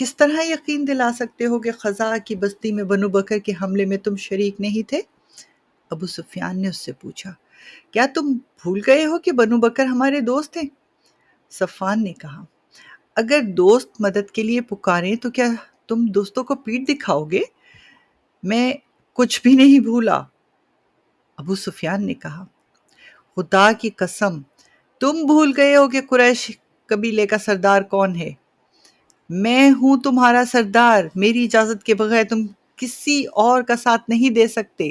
کس طرح یقین دلا سکتے ہو کہ خزاع کی بستی میں بنو بکر کے حملے میں تم شریک نہیں تھے؟ ابو سفیان نے اس سے پوچھا، کیا تم بھول گئے ہو کہ بنو بکر ہمارے دوست ہیں؟ صفوان نے کہا، اگر دوست مدد کے لیے پکاریں تو کیا تم دوستوں کو پیٹھ دکھاؤ گے؟ میں کچھ بھی نہیں بھولا۔ ابو سفیان نے کہا، خدا کی قسم تم بھول گئے ہو کہ قریش قبیلے کا سردار کون ہے؟ میں ہوں تمہارا سردار، میری اجازت کے بغیر تم کسی اور کا ساتھ نہیں دے سکتے۔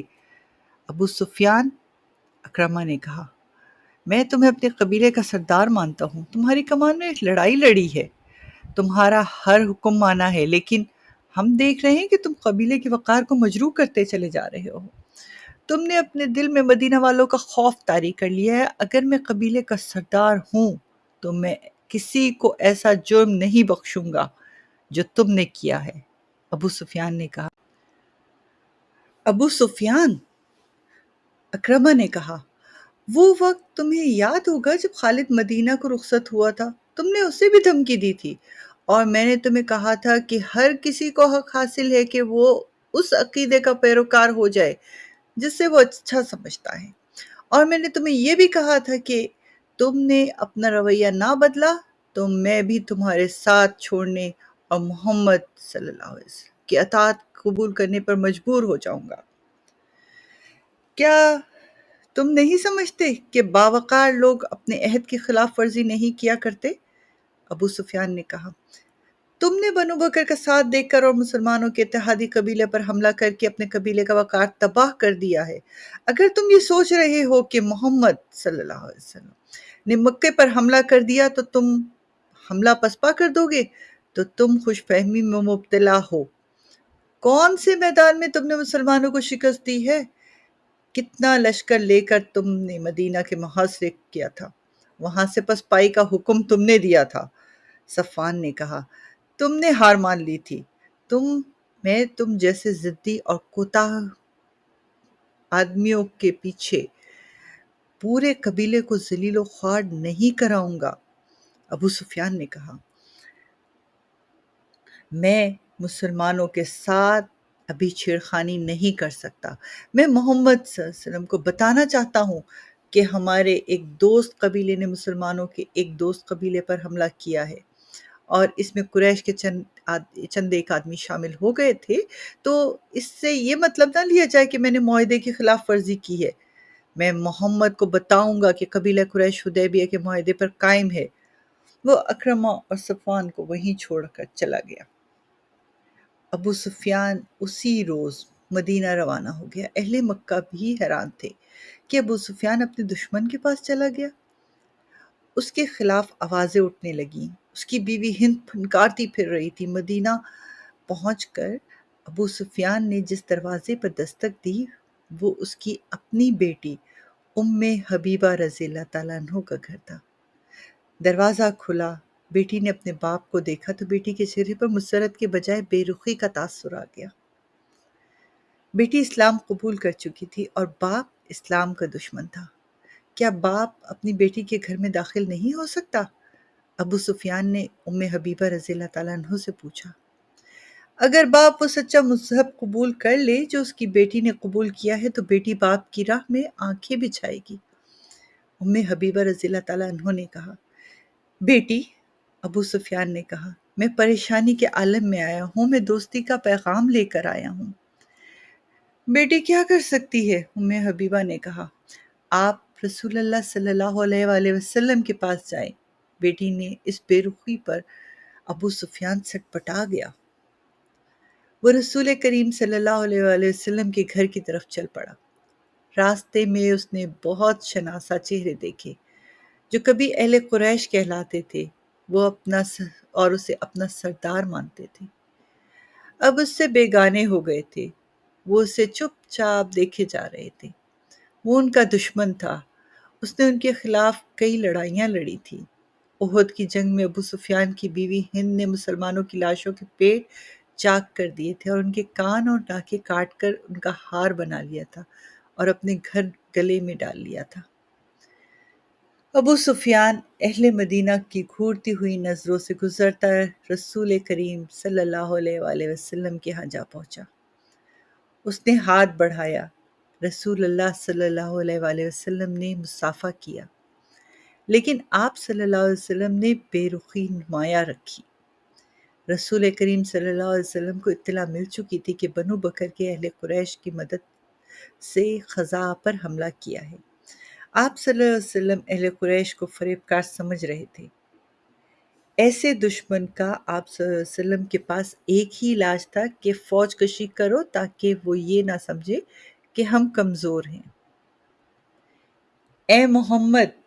ابو سفیان، اکرمہ نے کہا، میں تمہیں اپنے قبیلے کا سردار مانتا ہوں، تمہاری کمان میں ایک لڑائی لڑی ہے، تمہارا ہر حکم مانا ہے، لیکن ہم دیکھ رہے ہیں کہ تم قبیلے کے وقار کو مجروح کرتے چلے جا رہے ہو۔ تم نے اپنے دل میں مدینہ والوں کا خوف طاری کر لیا ہے۔ اگر میں قبیلے کا سردار ہوں تو میں کسی کو ایسا جرم نہیں بخشوں گا جو تم نے کیا ہے۔ ابو سفیان نے کہا، ابو سفیان، اکرمہ نے کہا، وہ وقت تمہیں یاد ہوگا جب خالد مدینہ کو رخصت ہوا تھا، تم نے اسے بھی دھمکی دی تھی، اور میں نے تمہیں کہا تھا کہ ہر کسی کو حق حاصل ہے کہ وہ اس عقیدے کا پیروکار ہو جائے جس سے وہ اچھا سمجھتا ہے، اور میں نے تمہیں یہ بھی کہا تھا کہ تم نے اپنا رویہ نہ بدلا تو میں بھی تمہارے ساتھ چھوڑنے اور محمد صلی اللہ علیہ وسلم کی اطاعت قبول کرنے پر مجبور ہو جاؤں گا۔ کیا تم نہیں سمجھتے کہ باوقار لوگ اپنے عہد کی خلاف ورزی نہیں کیا کرتے؟ ابو سفیان نے کہا، تم نے بنو بکر کا ساتھ دیکھ کر اور مسلمانوں کے اتحادی قبیلے پر حملہ کر کے اپنے قبیلے کا وقار تباہ کر دیا ہے۔ اگر تم یہ سوچ رہے ہو کہ محمد صلی اللہ علیہ وسلم نے مکے پر حملہ کر دیا تو تم حملہ پسپا کر دو گے تو تم خوش فہمی میں مبتلا ہو۔ کون سے میدان میں تم نے مسلمانوں کو شکست دی ہے؟ کتنا لشکر لے کر تم نے مدینہ کے محاصرے کیا تھا؟ وہاں سے پسپائی کا حکم تم نے دیا تھا۔ صفوان نے کہا، تم نے ہار مان لی تھی، میں تم جیسے ضدی اور کوتاہ آدمیوں کے پیچھے پورے قبیلے کو ذلیل و خوار نہیں کراؤں گا۔ ابو سفیان نے کہا، میں مسلمانوں کے ساتھ ابھی چھیڑخانی نہیں کر سکتا، میں محمد صلی اللہ علیہ وسلم کو بتانا چاہتا ہوں کہ ہمارے ایک دوست قبیلے نے مسلمانوں کے ایک دوست قبیلے پر حملہ کیا ہے، اور اس میں قریش کے چند ایک آدمی شامل ہو گئے تھے، تو اس سے یہ مطلب نہ لیا جائے کہ میں نے معاہدے کی خلاف ورزی کی ہے۔ میں محمد کو بتاؤں گا کہ قبیلہ قریش حدیبیہ کے معاہدے پر قائم ہے۔ وہ اکرمہ اور صفوان کو وہیں چھوڑ کر چلا گیا۔ ابو سفیان اسی روز مدینہ روانہ ہو گیا۔ اہل مکہ بھی حیران تھے کہ ابو سفیان اپنے دشمن کے پاس چلا گیا۔ اس کے خلاف آوازیں اٹھنے لگیں، اس کی بیوی ہند پھنکارتی پھر رہی تھی۔ مدینہ پہنچ کر ابو سفیان نے جس دروازے پر دستک دی وہ اس کی اپنی بیٹی ام حبیبہ رضی اللہ تعالیٰ عنہ کا گھر تھا۔ دروازہ کھلا، بیٹی نے اپنے باپ کو دیکھا تو بیٹی کے چہرے پر مسرت کے بجائے بے رخی کا تاثر آ گیا۔ بیٹی اسلام قبول کر چکی تھی اور باپ اسلام کا دشمن تھا۔ کیا باپ اپنی بیٹی کے گھر میں داخل نہیں ہو سکتا؟ ابو سفیان نے ام حبیبہ رضی اللہ تعالیٰ عنہ سے پوچھا۔ اگر باپ وہ سچا مذہب قبول کر لے جو اس کی بیٹی نے قبول کیا ہے تو بیٹی باپ کی راہ میں آنکھیں بچھائے گی۔ ام حبیبہ رضی اللہ تعالیٰ عنہ نے کہا، بیٹی، ابو سفیان نے کہا، میں پریشانی کے عالم میں آیا ہوں، میں دوستی کا پیغام لے کر آیا ہوں۔ بیٹی کیا کر سکتی ہے؟ ام حبیبہ نے کہا، آپ رسول اللہ صلی اللہ علیہ وآلہ وسلم کے پاس جائیں۔ بیٹی نے اس بے رخی پر ابو سفیان سٹپٹا گیا۔ وہ رسول کریم صلی اللہ علیہ وآلہ وسلم کے گھر کی طرف چل پڑا۔ راستے میں اس نے بہت شناسا چہرے دیکھے جو کبھی اہل قریش کہلاتے تھے، وہ اور اسے اپنا سردار مانتے تھے، اب اس سے بیگانے ہو گئے تھے۔ وہ اسے چپ چاپ دیکھے جا رہے تھے۔ وہ ان کا دشمن تھا، اس نے ان کے خلاف کئی لڑائیاں لڑی تھی۔ احد کی جنگ میں ابو سفیان کی بیوی ہند نے مسلمانوں کی لاشوں کے پیٹ چاک کر دیے تھے اور ان کے کان اور ناکیں کاٹ کر ان کا ہار بنا لیا تھا اور اپنے گھر گلے میں ڈال لیا تھا۔ ابو سفیان اہل مدینہ کی گھورتی ہوئی نظروں سے گزرتا رسول کریم صلی اللہ علیہ وآلہ وسلم کے ہاں جا پہنچا۔ اس نے ہاتھ بڑھایا، رسول اللہ صلی اللہ علیہ وآلہ وسلم نے مصافحہ کیا، لیکن آپ صلی اللہ علیہ وسلم نے بے رخی نمایاں رکھی۔ رسول کریم صلی اللہ علیہ وسلم کو اطلاع مل چکی تھی کہ بنو بکر کے اہل قریش کی مدد سے خزاعہ پر حملہ کیا ہے۔ آپ صلی اللہ علیہ وسلم اہل قریش کو فریب کار سمجھ رہے تھے۔ ایسے دشمن کا آپ صلی اللہ علیہ وسلم کے پاس ایک ہی علاج تھا کہ فوج کشی کرو تاکہ وہ یہ نہ سمجھے کہ ہم کمزور ہیں۔ اے محمد،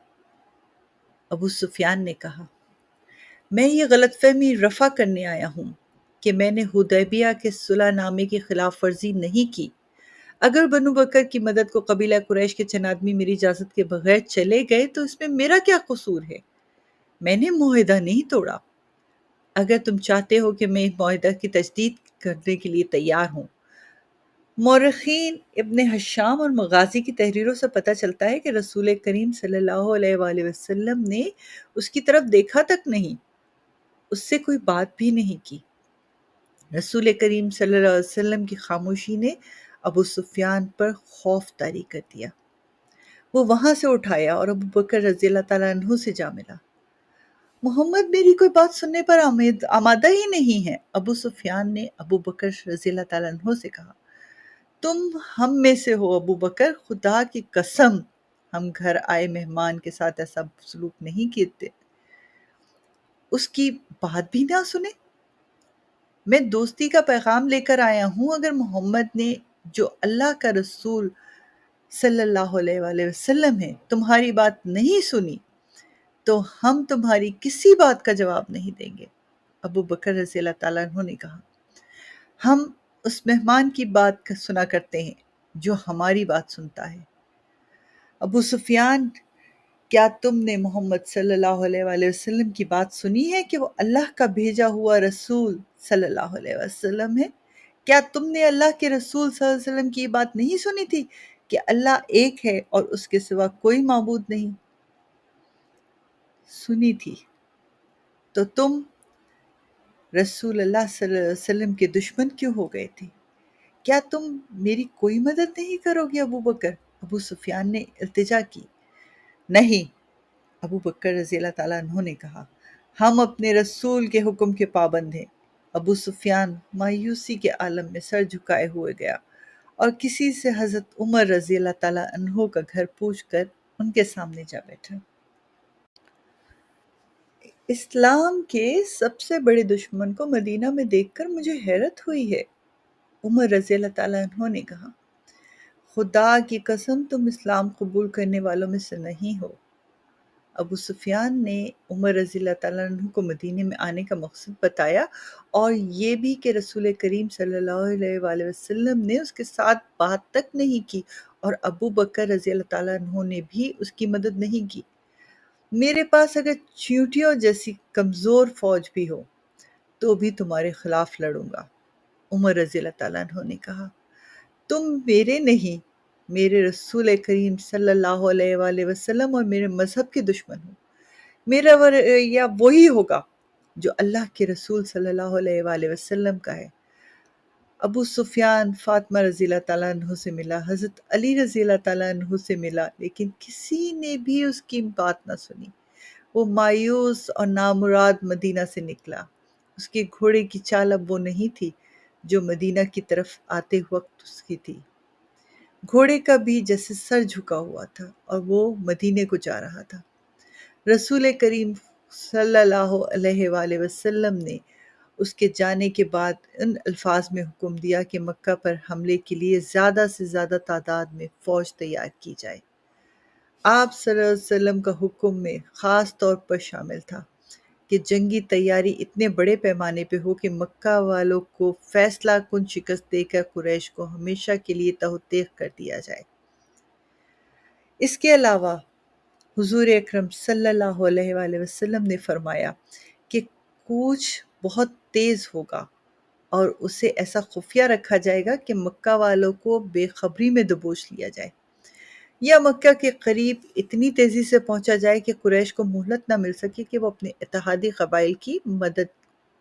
ابو سفیان نے کہا، میں یہ غلط فہمی رفع کرنے آیا ہوں کہ میں نے حدیبیہ کے صلح نامے کی خلاف ورزی نہیں کی۔ اگر بنو بکر کی مدد کو قبیلہ قریش کے چند آدمی میری اجازت کے بغیر چلے گئے تو اس میں میرا کیا قصور ہے؟ میں نے معاہدہ نہیں توڑا۔ اگر تم چاہتے ہو کہ میں معاہدہ کی تجدید کرنے کے لیے تیار ہوں۔ مورخین ابن ہشام اور مغازی کی تحریروں سے پتہ چلتا ہے کہ رسول کریم صلی اللہ علیہ وآلہ وسلم نے اس کی طرف دیکھا تک نہیں، اس سے کوئی بات بھی نہیں کی۔ رسول کریم صلی اللہ علیہ وسلم کی خاموشی نے ابو سفیان پر خوف طاری کر دیا۔ وہ وہاں سے اٹھایا اور ابو بکر رضی اللہ تعالیٰ عنہ سے جا ملا۔ محمد میری کوئی بات سننے پر آمادہ ہی نہیں ہے، ابو سفیان نے ابو بکر رضی اللہ تعالیٰ عنہ سے کہا۔ تم ہم میں سے ہو ابو بکر، خدا کی قسم ہم گھر آئے مہمان کے ساتھ ایسا سلوک نہیں کیتے، اس کی بات بھی نہ سنے۔ میں دوستی کا پیغام لے کر آیا ہوں، اگر محمد نے جو اللہ کا رسول صلی اللہ علیہ وآلہ وسلم ہے تمہاری بات نہیں سنی تو ہم تمہاری کسی بات کا جواب نہیں دیں گے۔ ابو بکر رضی اللہ تعالیٰ عنہ نے کہا، ہم اس مہمان کی بات سنا کرتے ہیں جو ہماری بات سنتا ہے۔ ابو سفیان، کیا تم نے محمد صلی اللہ علیہ وآلہ وسلم کی بات سنی ہے کہ وہ اللہ کا بھیجا ہوا رسول صلی اللہ علیہ وسلم ہے؟ کیا تم نے اللہ کے رسول صلی اللہ علیہ وسلم کی یہ بات نہیں سنی تھی کہ اللہ ایک ہے اور اس کے سوا کوئی معبود نہیں؟ سنی تھی۔ تو تم رسول اللہ صلی اللہ علیہ وسلم کے دشمن کیوں ہو گئے تھے؟ کیا تم میری کوئی مدد نہیں کرو گے ابو بکر؟ ابو سفیان نے التجا کی۔ نہیں، ابو بکر رضی اللہ تعالیٰ عنہ نے کہا، ہم اپنے رسول کے حکم کے پابند ہیں۔ ابو سفیان مایوسی کے عالم میں سر جھکائے ہوئے گیا اور کسی سے حضرت عمر رضی اللہ تعالیٰ عنہ کا گھر پوچھ کر ان کے سامنے جا بیٹھا۔ اسلام کے سب سے بڑے دشمن کو مدینہ میں دیکھ کر مجھے حیرت ہوئی ہے، عمر رضی اللہ تعالیٰ عنہ نے کہا۔ خدا کی قسم تم اسلام قبول کرنے والوں میں سے نہیں ہو۔ ابو سفیان نے عمر رضی اللہ تعالیٰ عنہ کو مدینے میں آنے کا مقصد بتایا اور یہ بھی کہ رسول کریم صلی اللہ علیہ وآلہ وسلم نے اس کے ساتھ بات تک نہیں کی اور ابو بکر رضی اللہ تعالیٰ عنہ نے بھی اس کی مدد نہیں کی۔ میرے پاس اگر چیونٹیوں جیسی کمزور فوج بھی ہو تو بھی تمہارے خلاف لڑوں گا، عمر رضی اللہ تعالیٰ عنہ نے کہا۔ تم میرے نہیں، میرے رسول کریم صلی اللہ علیہ وآلہ وسلم اور میرے مذہب کے دشمن ہو۔ میرا رویہ وہی ہوگا جو اللہ کے رسول صلی اللہ علیہ وآلہ وسلم کا ہے۔ ابو سفیان فاطمہ رضی اللہ تعالیٰ عنہ سے ملا، حضرت علی رضی اللہ تعالیٰ عنہ سے ملا، لیکن کسی نے بھی اس کی بات نہ سنی۔ وہ مایوس اور نامراد مدینہ سے نکلا۔ اس کے گھوڑے کی چال اب وہ نہیں تھی جو مدینہ کی طرف آتے وقت اس کی تھی۔ گھوڑے کا بھی جیسے سر جھکا ہوا تھا اور وہ مدینے کو جا رہا تھا۔ رسول کریم صلی اللہ علیہ وآلہ وسلم نے اس کے جانے کے بعد ان الفاظ میں حکم دیا کہ مکہ پر حملے کے لیے زیادہ سے زیادہ تعداد میں فوج تیار کی جائے۔ آپ صلی اللہ علیہ وسلم کا حکم میں خاص طور پر شامل تھا کہ جنگی تیاری اتنے بڑے پیمانے پہ ہو کہ مکہ والوں کو فیصلہ کن شکست دے کر قریش کو ہمیشہ کے لیے تہ و تیغ کر دیا جائے۔ اس کے علاوہ حضور اکرم صلی اللہ علیہ وآلہ وسلم نے فرمایا کہ کوچ بہت تیز ہوگا اور اسے ایسا خفیہ رکھا جائے گا کہ مکہ والوں کو بے خبری میں دبوچ لیا جائے۔ یا مکہ کے قریب اتنی تیزی سے پہنچا جائے کہ قریش کو مہلت نہ مل سکے کہ وہ اپنے اتحادی قبائل کی مدد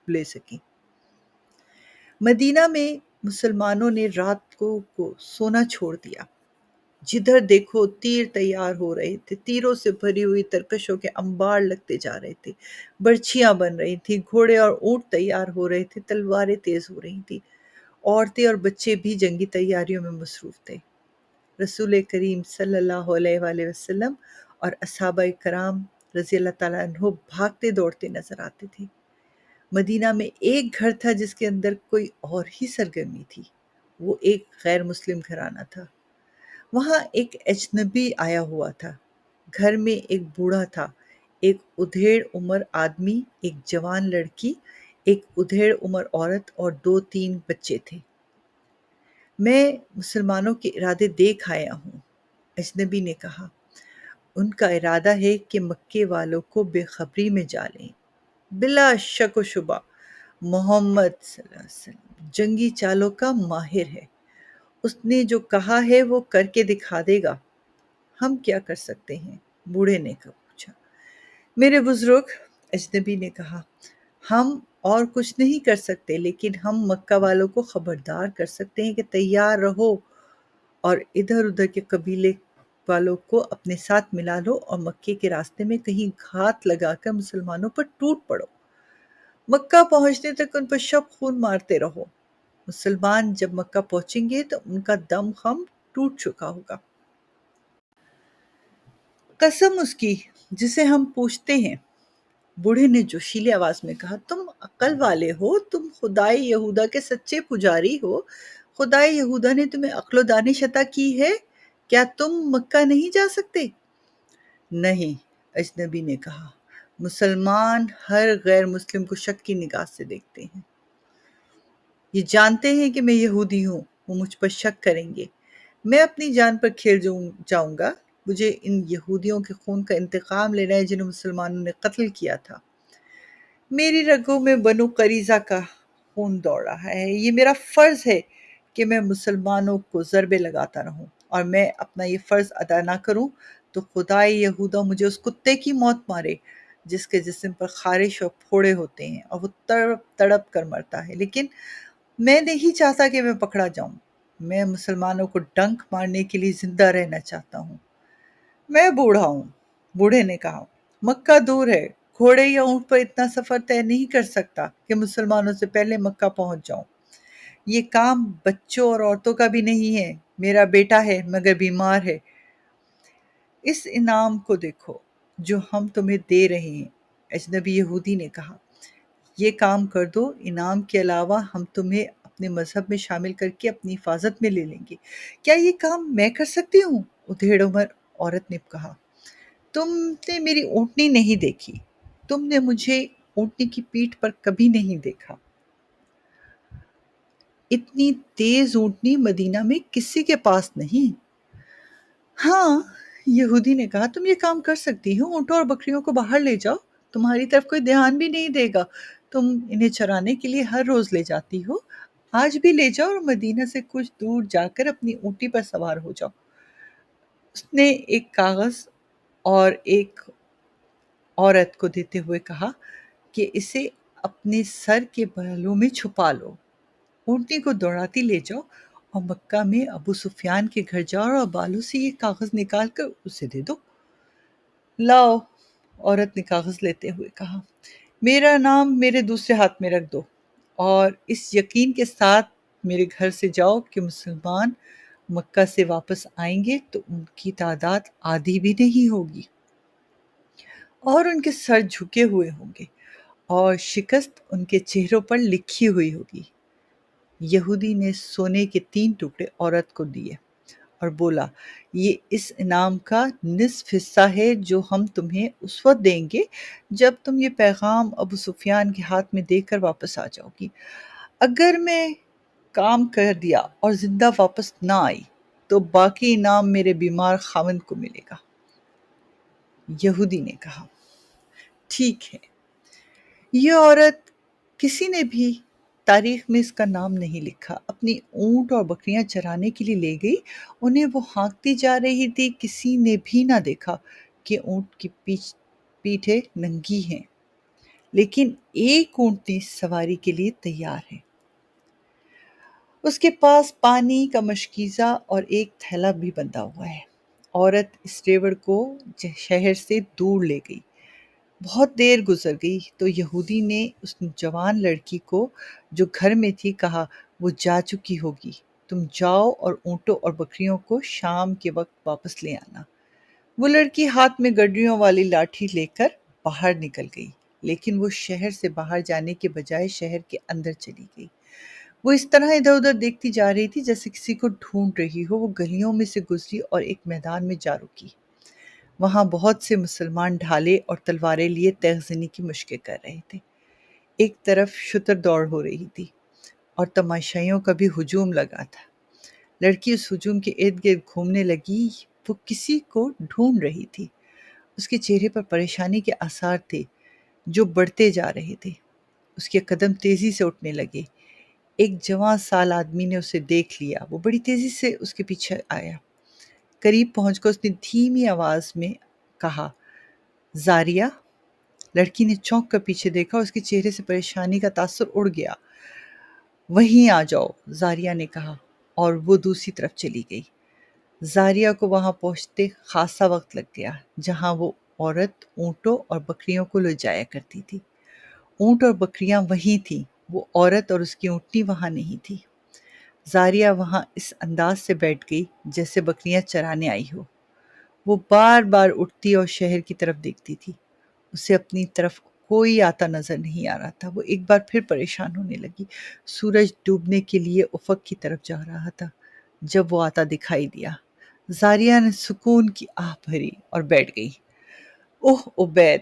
لے سکیں۔ مدینہ میں مسلمانوں نے رات کو سونا چھوڑ دیا۔ جدھر دیکھو تیر تیار ہو رہے تھے، تیروں سے بھری ہوئی ترکشوں کے انبار لگتے جا رہے تھے، برچھیاں بن رہی تھیں، گھوڑے اور اونٹ تیار ہو رہے تھے، تلواریں تیز ہو رہی تھیں، عورتیں اور بچے بھی جنگی تیاریوں میں مصروف تھے۔ رسول کریم صلی اللہ علیہ وآلہ وسلم اور صحابہ کرام رضی اللہ تعالیٰ عنہ بھاگتے دوڑتے نظر آتے تھے۔ مدینہ میں ایک گھر تھا جس کے اندر کوئی اور ہی سرگرمی تھی، وہ ایک غیر مسلم گھرانہ تھا۔ وہاں ایک اجنبی آیا ہوا تھا۔ گھر میں ایک بوڑھا تھا، ایک ادھیڑ عمر آدمی، ایک جوان لڑکی، ایک ادھیڑ عمر عورت اور 2-3 بچے تھے۔ میں مسلمانوں کے ارادے دیکھ آیا ہوں، اجنبی نے کہا۔ ان کا ارادہ ہے کہ مکے والوں کو بے خبری میں ڈالیں۔ بلا شک و شبہ محمد صلی اللہ علیہ وسلم جنگی چالوں کا ماہر ہے۔ اس نے جو کہا ہے وہ کر کے دکھا دے گا۔ ہم کیا کر سکتے ہیں؟ بوڑھے نے پوچھا۔ میرے بزرگ، اجنبی نے کہا، ہم اور کچھ نہیں کر سکتے، لیکن ہم مکہ والوں کو خبردار کر سکتے ہیں کہ تیار رہو اور ادھر ادھر کے قبیلے والوں کو اپنے ساتھ ملا لو اور مکے کے راستے میں کہیں گھات لگا کر مسلمانوں پر ٹوٹ پڑو۔ مکہ پہنچنے تک ان پر شب خون مارتے رہو۔ مسلمان جب مکہ پہنچیں گے تو ان کا دم خم ٹوٹ چکا ہوگا۔ قسم اس کی جسے ہم پوچھتے ہیں، بوڑھے نے جوشیلی آواز میں کہا، تم عقل والے ہو، تم خدائے یہودا کے سچے پجاری ہو، خدائے یہودا نے تمہیں عقل و دانش عطا کی ہے، کیا تم مکہ نہیں جا سکتے؟ نہیں، اجنبی نے کہا، مسلمان ہر غیر مسلم کو شک کی نگاہ سے دیکھتے ہیں۔ یہ جانتے ہیں کہ میں یہودی ہوں، وہ مجھ پر شک کریں گے۔ میں اپنی جان پر کھیل جاؤں گا، مجھے ان یہودیوں کے خون کا انتقام لینا ہے جنہیں مسلمانوں نے قتل کیا تھا۔ میری رگوں میں بنو قریظہ کا خون دوڑ رہا ہے، یہ میرا فرض ہے کہ میں مسلمانوں کو ضربے لگاتا رہوں، اور میں اپنا یہ فرض ادا نہ کروں تو خدائے یہودا مجھے اس کتے کی موت مارے جس کے جسم پر خارش اور پھوڑے ہوتے ہیں اور وہ تڑپ تڑپ کر مرتا ہے، لیکن میں نہیں چاہتا کہ میں پکڑا جاؤں۔ میں مسلمانوں کو ڈنک مارنے کے لیے زندہ رہنا چاہتا ہوں۔ میں بوڑھا ہوں، بوڑھے نے کہا، مکہ دور ہے، گھوڑے یا اونٹ پر اتنا سفر طے نہیں کر سکتا کہ مسلمانوں سے پہلے مکہ پہنچ جاؤں۔ یہ کام بچوں اور عورتوں کا بھی نہیں ہے، میرا بیٹا ہے مگر بیمار ہے۔ اس انعام کو دیکھو جو ہم تمہیں دے رہے ہیں، اجنبی یہودی نے کہا، یہ کام کر دو، انعام کے علاوہ ہم تمہیں اپنے مذہب میں شامل کر کے اپنی حفاظت میں لے لیں گے۔ کیا یہ کام میں کر سکتی ہوں؟ ادھیڑ عمر عورت نے کہا، تم نے میری اونٹنی نہیں دیکھی، تم نے مجھے اونٹنی کی پیٹھ پر کبھی نہیں دیکھا۔ اتنی تیز اونٹنی مدینہ میں کسی کے پاس نہیں۔ ہاں، یہودی نے کہا، تم یہ کام کر سکتی ہو، اونٹوں اور بکریوں کو باہر لے جاؤ، تمہاری طرف کوئی دھیان بھی نہیں دے گا، تم انہیں چرانے کے لیے ہر روز لے جاتی ہو، آج بھی لے جاؤ اور مدینہ سے کچھ دور جا کر اپنی اونٹی پر سوار ہو جاؤ۔ اس نے ایک کاغذ اور ایک عورت کو دیتے ہوئے کہا کہ اسے اپنے سر کے بالوں میں چھپا لو، اونٹنی کو دوڑاتی لے جاؤ اور مکہ میں ابو سفیان کے گھر جاؤ اور بالوں سے یہ کاغذ نکال کر اسے دے دو۔ لاؤ، عورت نے کاغذ لیتے ہوئے کہا، میرا نام میرے دوسرے ہاتھ میں رکھ دو اور اس یقین کے ساتھ میرے گھر سے جاؤ کہ مسلمان مکہ سے واپس آئیں گے تو ان کی تعداد آدھی بھی نہیں ہوگی اور ان کے سر جھکے ہوئے ہوں گے اور شکست ان کے چہروں پر لکھی ہوئی ہوگی۔ یہودی نے سونے کے 3 ٹکڑے عورت کو دیے اور بولا، یہ اس انعام کا نصف حصہ ہے جو ہم تمہیں اس وقت دیں گے جب تم یہ پیغام ابو سفیان کے ہاتھ میں دے کر واپس آ جاؤ گی۔ اگر میں کام کر دیا اور زندہ واپس نہ آئی تو باقی انعام میرے بیمار خاوند کو ملے گا۔ یہودی نے کہا، ٹھیک ہے۔ یہ عورت کسی نے بھی تاریخ میں اس کا نام نہیں لکھا۔ اپنی اونٹ اور بکریاں چرانے کے لیے لے گئی، انہیں وہ ہانکتی جا رہی تھی، کسی نے بھی نہ دیکھا کہ اونٹ کی پیٹھیں ننگی ہیں، لیکن ایک اونٹنی سواری کے لیے تیار ہے۔ اس کے پاس پانی کا مشکیزہ اور ایک تھیلا بھی بندھا ہوا ہے۔ عورت اس ریوڑ کو شہر سے دور لے گئی۔ بہت دیر گزر گئی تو یہودی نے اس جوان لڑکی کو جو گھر میں تھی کہا، وہ جا چکی ہوگی، تم جاؤ اور اونٹوں اور بکریوں کو شام کے وقت واپس لے آنا۔ وہ لڑکی ہاتھ میں گڈریوں والی لاٹھی لے کر باہر نکل گئی، لیکن وہ شہر سے باہر جانے کے بجائے شہر کے اندر چلی گئی۔ وہ اس طرح ادھر ادھر دیکھتی جا رہی تھی جیسے کسی کو ڈھونڈ رہی ہو۔ وہ گلیوں میں سے گزری اور ایک میدان میں جا رکی۔ وہاں بہت سے مسلمان ڈھالے اور تلواریں لیے تیغ زنی کی مشقیں کر رہے تھے۔ ایک طرف شتر دوڑ ہو رہی تھی اور تماشائیوں کا بھی ہجوم لگا تھا۔ لڑکی اس ہجوم کے ارد گرد گھومنے لگی، وہ کسی کو ڈھونڈ رہی تھی۔ اس کے چہرے پر پریشانی کے آثار تھے جو بڑھتے جا رہے تھے۔ اس کے قدم تیزی سے اٹھنے لگے۔ ایک جوان سال آدمی نے اسے دیکھ لیا، وہ بڑی تیزی سے اس کے پیچھے آیا۔ قریب پہنچ کر اس نے دھیمی آواز میں کہا، زاریہ۔ لڑکی نے چونک کر پیچھے دیکھا، اس کے چہرے سے پریشانی کا تاثر اڑ گیا۔ وہیں آ جاؤ، زاریہ نے کہا، اور وہ دوسری طرف چلی گئی۔ زاریہ کو وہاں پہنچتے خاصا وقت لگ گیا جہاں وہ عورت اونٹوں اور بکریوں کو لے جایا کرتی تھی۔ اونٹ اور بکریاں وہیں تھیں، وہ عورت اور اس کی اونٹنی وہاں نہیں تھی۔ زاریہ وہاں اس انداز سے بیٹھ گئی جیسے بکریاں چرانے آئی ہو۔ وہ بار بار اٹھتی اور شہر کی طرف دیکھتی تھی۔ اسے اپنی طرف کوئی آتا نظر نہیں آ رہا تھا۔ وہ ایک بار پھر پریشان ہونے لگی۔ سورج ڈوبنے کے لیے افق کی طرف جا رہا تھا جب وہ آتا دکھائی دیا۔ زاریہ نے سکون کی آہ بھری اور بیٹھ گئی۔ اوہ عبید!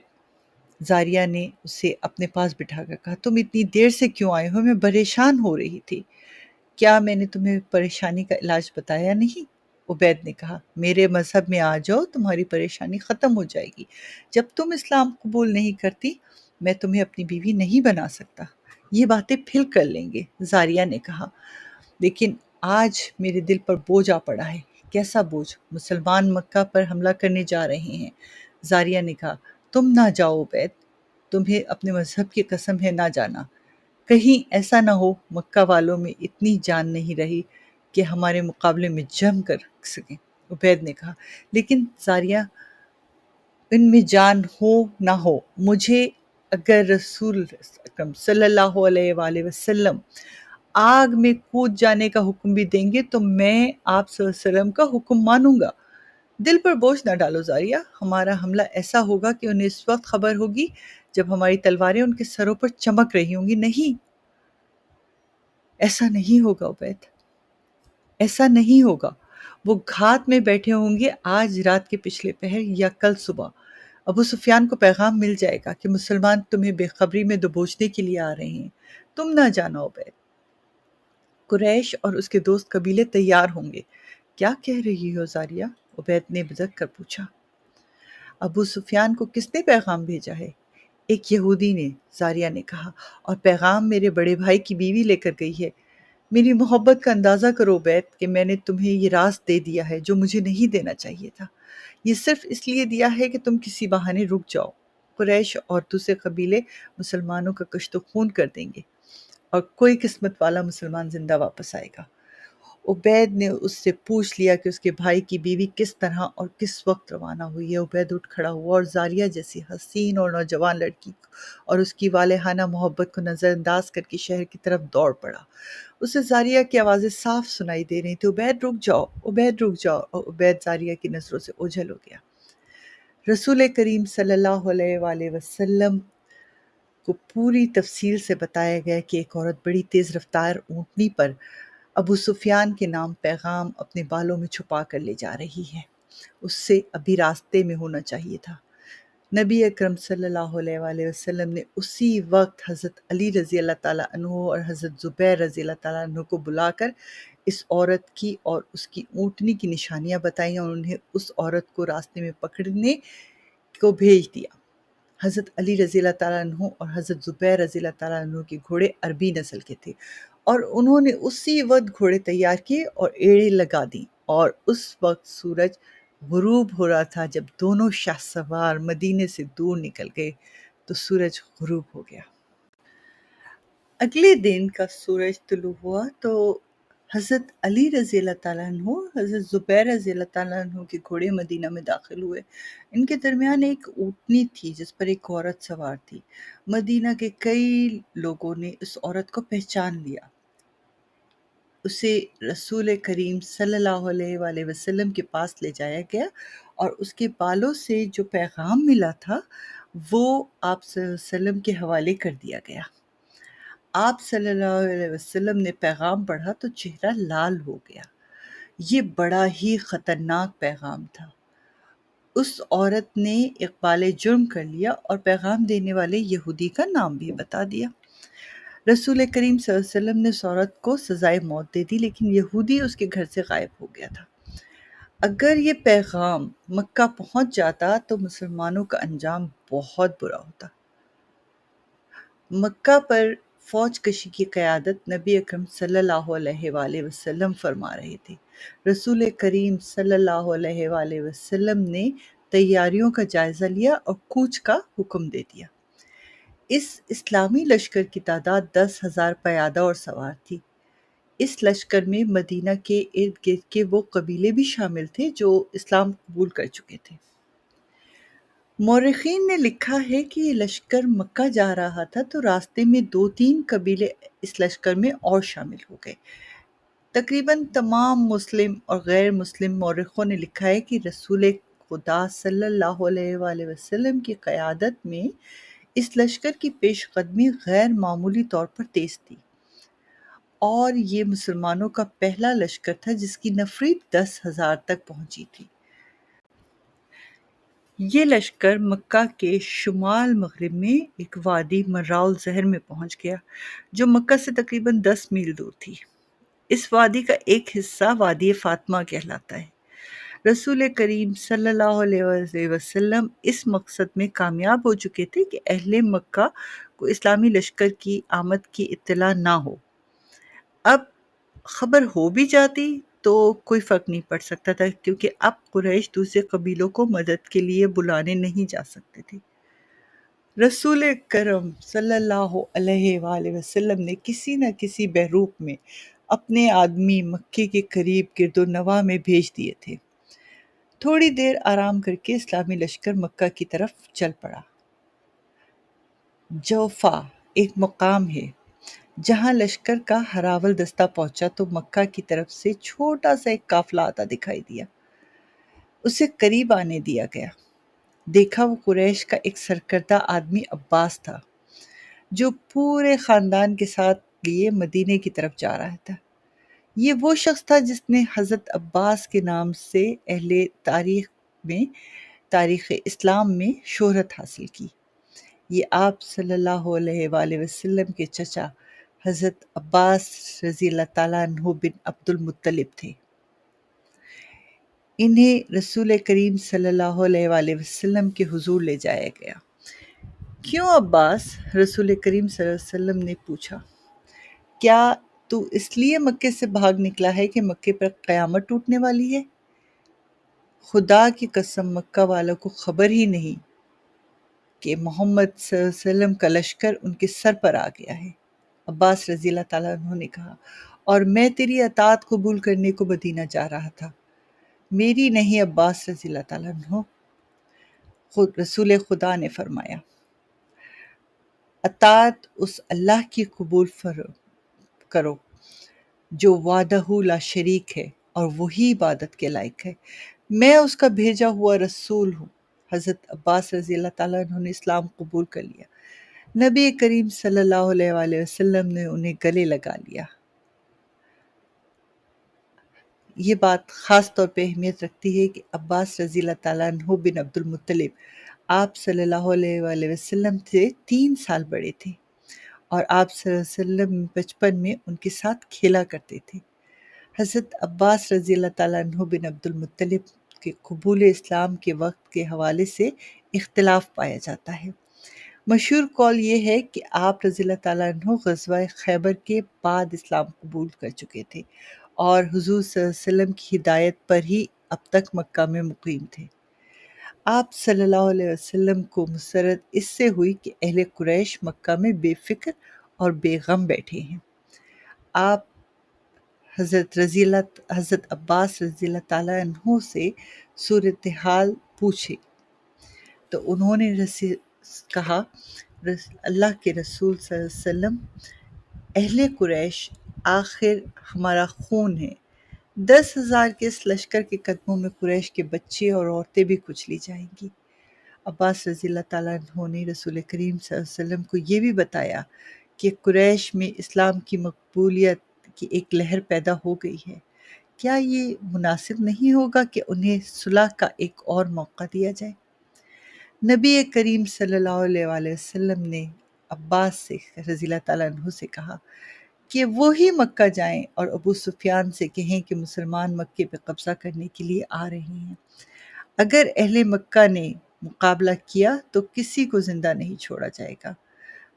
زاریہ نے اسے اپنے پاس بٹھا کر کہا، تم اتنی دیر سے کیوں آئے ہو؟ میں پریشان ہو رہی تھی۔ کیا میں نے تمہیں پریشانی کا علاج بتایا نہیں؟ عبید نے کہا، میرے مذہب میں آ جاؤ، تمہاری پریشانی ختم ہو جائے گی۔ جب تم اسلام قبول نہیں کرتی، میں تمہیں اپنی بیوی نہیں بنا سکتا۔ یہ باتیں پھر کر لیں گے، زاریہ نے کہا، لیکن آج میرے دل پر بوجھ آ پڑا ہے۔ کیسا بوجھ؟ مسلمان مکہ پر حملہ کرنے جا رہے ہیں۔ زاریہ نے کہا، تم نہ جاؤ عبید، تمہیں اپنے مذہب کی قسم ہے نہ جانا۔ کہیں ایسا نہ ہو مکہ والوں میں اتنی جان نہیں رہی کہ ہمارے مقابلے میں جم کر سکیں۔ عبید نے کہا، لیکن زاریہ، ان میں جان ہو نہ ہو، مجھے اگر رسول اکرم صلی اللہ علیہ وآلہ وسلم آگ میں کود جانے کا حکم بھی دیں گے تو میں آپ صلی اللہ علیہ وسلم کا حکم مانوں گا۔ دل پر بوجھ نہ ڈالو زاریہ، ہمارا حملہ ایسا ہوگا کہ انہیں اس وقت خبر ہوگی جب ہماری تلواریں ان کے سروں پر چمک رہی ہوں گی۔ نہیں، ایسا نہیں ہوگا عبید، ایسا نہیں ہوگا۔ وہ گھات میں بیٹھے ہوں گے آج رات کے پچھلے پہر یا کل صبح۔ ابو سفیان کو پیغام مل جائے گا کہ مسلمان تمہیں بے خبری میں دبوچنے کے لیے آ رہے ہیں۔ تم نہ جانا عبید۔ قریش اور اس کے دوست قبیلے تیار ہوں گے۔ کیا کہہ رہی ہو زاریہ؟ عبید نے بدک کر پوچھا۔ ابو سفیان کو کس نے پیغام بھیجا ہے؟ ایک یہودی نے، زاریہ نے کہا، اور پیغام میرے بڑے بھائی کی بیوی لے کر گئی ہے۔ میری محبت کا اندازہ کرو عبید کہ میں نے تمہیں یہ راز دے دیا ہے جو مجھے نہیں دینا چاہیے تھا۔ یہ صرف اس لیے دیا ہے کہ تم کسی بہانے رک جاؤ۔ قریش اور دوسرے قبیلے مسلمانوں کا کشت و خون کر دیں گے اور کوئی قسمت والا مسلمان زندہ واپس آئے گا۔ عبید نے اس سے پوچھ لیا کہ اس کے بھائی کی بیوی کس طرح اور کس وقت روانہ ہوئی ہے۔ عبید اٹھ کھڑا ہوا اور زاریہ جیسی حسین اور نوجوان لڑکی اور اس کی والہانہ محبت کو نظر انداز کر کے شہر کی طرف دوڑ پڑا۔ اسے زاریہ کی آوازیں صاف سنائی دے رہی تھی، عبید رک جاؤ، عبید رک جاؤ، اور عبید زاریہ کی نظروں سے اوجھل ہو گیا۔ رسول کریم صلی اللہ علیہ وآلہ وسلم کو پوری تفصیل سے بتایا گیا کہ ایک عورت بڑی تیز رفتار اونٹنی پر ابو سفیان کے نام پیغام اپنے بالوں میں چھپا کر لے جا رہی ہے۔ اس سے ابھی راستے میں ہونا چاہیے تھا۔ نبی اکرم صلی اللہ علیہ وآلہ وسلم نے اسی وقت حضرت علی رضی اللہ تعالیٰ عنہ اور حضرت زبیر رضی اللہ تعالیٰ عنہ کو بلا کر اس عورت کی اور اس کی اونٹنی کی نشانیاں بتائیں اور انہیں اس عورت کو راستے میں پکڑنے کو بھیج دیا۔ حضرت علی رضی اللہ تعالیٰ عنہ اور حضرت زبیر رضی اللہ تعالیٰ عنہ کے گھوڑے عربی نسل کے تھے، اور انہوں نے اسی وقت گھوڑے تیار کیے اور ایڑے لگا دیں، اور اس وقت سورج غروب ہو رہا تھا۔ جب دونوں شاہ سوار مدینے سے دور نکل گئے تو سورج غروب ہو گیا۔ اگلے دن کا سورج طلوع ہوا تو حضرت علی رضی اللہ تعالیٰ عنہ، حضرت زبیر رضی اللہ تعالیٰ عنہ کے گھوڑے مدینہ میں داخل ہوئے۔ ان کے درمیان ایک اونٹنی تھی جس پر ایک عورت سوار تھی۔ مدینہ کے کئی لوگوں نے اس عورت کو پہچان لیا۔ اسے رسول کریم صلی اللہ علیہ وآلہ وسلم کے پاس لے جایا گیا، اور اس کے بالوں سے جو پیغام ملا تھا وہ آپ صلی اللہ علیہ وسلم کے حوالے کر دیا گیا۔ آپ صلی اللہ علیہ وسلم نے پیغام پڑھا تو چہرہ لال ہو گیا۔ یہ بڑا ہی خطرناک پیغام تھا۔ اس عورت نے اقبال جرم کر لیا اور پیغام دینے والے یہودی کا نام بھی بتا دیا۔ رسول کریم صلی اللہ علیہ وسلم نے اس عورت کو سزائے موت دے دی، لیکن یہودی اس کے گھر سے غائب ہو گیا تھا۔ اگر یہ پیغام مکہ پہنچ جاتا تو مسلمانوں کا انجام بہت برا ہوتا۔ مکہ پر فوج کشی کی قیادت نبی اکرم صلی اللہ علیہ وآلہ وسلم فرما رہے تھے۔ رسول کریم صلی اللہ علیہ وآلہ وسلم نے تیاریوں کا جائزہ لیا اور کوچ کا حکم دے دیا۔ اس اسلامی لشکر کی تعداد 10,000 پیادہ اور سوار تھی۔ اس لشکر میں مدینہ کے ارد گرد کے وہ قبیلے بھی شامل تھے جو اسلام قبول کر چکے تھے۔ مورخین نے لکھا ہے کہ یہ لشکر مکہ جا رہا تھا تو راستے میں 2-3 قبیلے اس لشکر میں اور شامل ہو گئے۔ تقریباً تمام مسلم اور غیر مسلم مورخوں نے لکھا ہے کہ رسول خدا صلی اللہ علیہ وآلہ وسلم کی قیادت میں اس لشکر کی پیش قدمی غیر معمولی طور پر تیز تھی، اور یہ مسلمانوں کا پہلا لشکر تھا جس کی نفری 10,000 تک پہنچی تھی۔ یہ لشکر مکہ کے شمال مغرب میں ایک وادی مراء الزہر میں پہنچ گیا جو مکہ سے تقریباً 10 میل دور تھی۔ اس وادی کا ایک حصہ وادی فاطمہ کہلاتا ہے۔ رسول کریم صلی اللہ علیہ وآلہ وسلم اس مقصد میں کامیاب ہو چکے تھے کہ اہل مکہ کو اسلامی لشکر کی آمد کی اطلاع نہ ہو۔ اب خبر ہو بھی جاتی تو کوئی فرق نہیں پڑ سکتا تھا، کیونکہ اب قریش دوسرے قبیلوں کو مدد کے لیے بلانے نہیں جا سکتے تھے۔ رسول کرم صلی اللہ علیہ وآلہ وسلم نے کسی نہ کسی بحروپ میں اپنے آدمی مکے کے قریب گرد و نواح میں بھیج دیے تھے۔ تھوڑی دیر آرام کر کے اسلامی لشکر مکہ کی طرف چل پڑا۔ جوفا ایک مقام ہے جہاں لشکر کا ہراول دستہ پہنچا تو مکہ کی طرف سے چھوٹا سا ایک قافلہ آتا دکھائی دیا۔ اسے قریب آنے دیا گیا۔ دیکھا وہ قریش کا ایک سرکردہ آدمی عباس تھا جو پورے خاندان کے ساتھ لیے مدینے کی طرف جا رہا تھا۔ یہ وہ شخص تھا جس نے حضرت عباس کے نام سے اہل تاریخ اسلام میں شہرت حاصل کی۔ یہ آپ صلی اللہ علیہ وآلہ وسلم کے چچا حضرت عباس رضی اللہ تعالیٰ عنہ بن عبد المطلب تھے۔ انہیں رسول کریم صلی اللہ علیہ وآلہ وسلم کے حضور لے جایا گیا۔ کیوں عباس؟ رسول کریم صلی اللہ علیہ وسلم نے پوچھا۔ کیا تو اس لیے مکے سے بھاگ نکلا ہے کہ مکے پر قیامت ٹوٹنے والی ہے؟ خدا کی قسم مکہ والوں کو خبر ہی نہیں کہ محمد صلی اللہ علیہ وسلم کا لشکر ان کے سر پر آ گیا ہے۔ عباس رضی اللہ تعالیٰ عنہ نے کہا، اور میں تیری اطاعت قبول کرنے کو مدینہ جا رہا تھا۔ میری نہیں عباس رضی اللہ تعالیٰ عنہ۔ رسول خدا نے فرمایا، اطاعت اس اللہ کی قبول کرو جو وحدہ لا شریک ہے اور وہی عبادت کے لائق ہے۔ میں اس کا بھیجا ہوا رسول ہوں۔ حضرت عباس رضی اللہ تعالیٰ عنہ نے اسلام قبول کر لیا۔ نبی کریم صلی اللہ علیہ وآلہ وسلم نے انہیں گلے لگا لیا۔ یہ بات خاص طور پہ اہمیت رکھتی ہے کہ عباس رضی اللہ تعالیٰ عنہ بن عبد المطلب آپ صلی اللہ علیہ وآلہ وسلم سے 3 سال بڑے تھے، اور آپ صلی اللہ علیہ وسلم بچپن میں ان کے ساتھ کھیلا کرتے تھے۔ حضرت عباس رضی اللہ تعالیٰ عنہ بن عبد المطلب کے قبول اسلام کے وقت کے حوالے سے اختلاف پایا جاتا ہے۔ مشہور قول یہ ہے کہ آپ رضی اللہ تعالیٰ عنہ غزوہ خیبر کے بعد اسلام قبول کر چکے تھے اور حضور صلی اللہ علیہ وسلم کی ہدایت پر ہی اب تک مکہ میں مقیم تھے۔ آپ صلی اللہ علیہ وسلم کو مسرت اس سے ہوئی کہ اہل قریش مکہ میں بے فکر اور بے غم بیٹھے ہیں۔ آپ حضرت عباس رضی اللہ تعالیٰ عنہ سے صورتحال پوچھے تو انہوں نے کہا، اللہ کے رسول صلی اللہ علیہ وسلم، اہل قریش آخر ہمارا خون ہے، 10,000 کے اس لشکر کے قدموں میں قریش کے بچے اور عورتیں بھی کچلی جائیں گی۔ عباس رضی اللہ تعالیٰ عنہ نے رسول کریم صلی اللہ علیہ وسلم کو یہ بھی بتایا کہ قریش میں اسلام کی مقبولیت کی ایک لہر پیدا ہو گئی ہے، کیا یہ مناسب نہیں ہوگا کہ انہیں صلح کا ایک اور موقع دیا جائے؟ نبی کریم صلی اللہ علیہ وآلہ وسلم نے عباس سے رضی اللہ تعالیٰ عنہ سے کہا کہ وہی مکہ جائیں اور ابو سفیان سے کہیں کہ مسلمان مکے پہ قبضہ کرنے کے لیے آ رہے ہیں۔ اگر اہل مکہ نے مقابلہ کیا تو کسی کو زندہ نہیں چھوڑا جائے گا،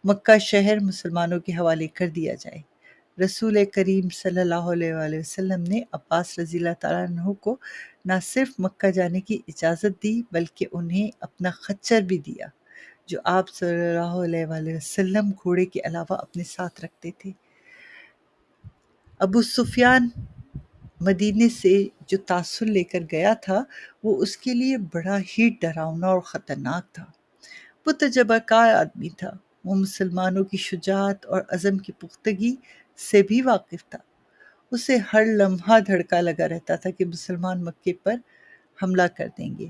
مکہ شہر مسلمانوں کے حوالے کر دیا جائے۔ رسول کریم صلی اللہ علیہ وآلہ وسلم نے عباس رضی اللہ تعالیٰ عنہ کو نہ صرف مکہ جانے کی اجازت دی بلکہ انہیں اپنا خچر بھی دیا جو آپ صلی اللہ علیہ وآلہ وسلم گھوڑے کے علاوہ اپنے ساتھ رکھتے تھے۔ ابو سفیان مدینے سے جو تاثر لے کر گیا تھا وہ اس کے لیے بڑا ہی ڈراؤنا اور خطرناک تھا۔ وہ تجربہ کار آدمی تھا، وہ مسلمانوں کی شجاعت اور عزم کی پختگی سے بھی واقف تھا۔ اسے ہر لمحہ دھڑکا لگا رہتا تھا کہ مسلمان مکے پر حملہ کر دیں گے۔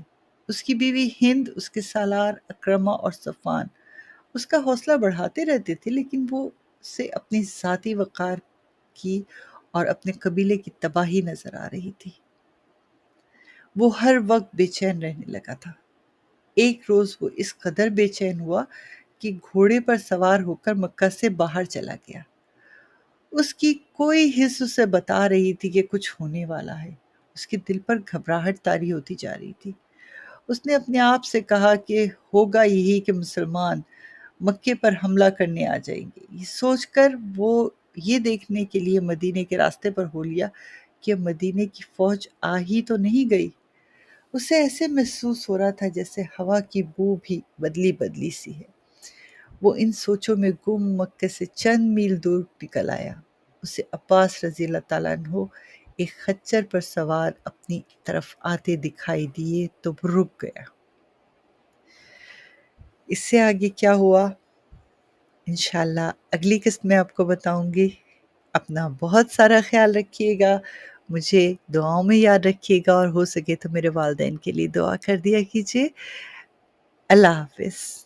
اس کی بیوی ہند، اس کے سالار اکرمہ اور صفوان اس کا حوصلہ بڑھاتے رہتے تھے، لیکن وہ اسے اپنی ذاتی وقار کی اور اپنے قبیلے کی تباہی نظر آ رہی تھی۔ وہ ہر وقت بے چین رہنے لگا تھا۔ ایک روز وہ اس قدر بے چین ہوا کہ گھوڑے پر سوار ہو کر مکہ سے باہر چلا گیا۔ اس کی کوئی حس اسے بتا رہی تھی کہ کچھ ہونے والا ہے۔ اس کے دل پر گھبراہٹ طاری ہوتی جا رہی تھی۔ اس نے اپنے آپ سے کہا کہ ہوگا یہی کہ مسلمان مکے پر حملہ کرنے آ جائیں گے۔ یہ سوچ کر وہ یہ دیکھنے کے لیے مدینے کے راستے پر ہو لیا کہ مدینے کی فوج آ ہی تو نہیں گئی۔ اسے ایسے محسوس ہو رہا تھا جیسے ہوا کی بو بھی بدلی بدلی سی ہے۔ وہ ان سوچوں میں گم مکے سے چند میل دور نکل آیا۔ اسے عباس رضی اللہ تعالیٰ عنہ ایک خچر پر سوار اپنی طرف آتے دکھائی دیے تو وہ رک گیا۔ اس سے آگے کیا ہوا انشاءاللہ اگلی قسط میں آپ کو بتاؤں گی۔ اپنا بہت سارا خیال رکھیے گا، مجھے دعاؤں میں یاد رکھیے گا اور ہو سکے تو میرے والدین کے لیے دعا کر دیا کیجیے۔ اللہ حافظ۔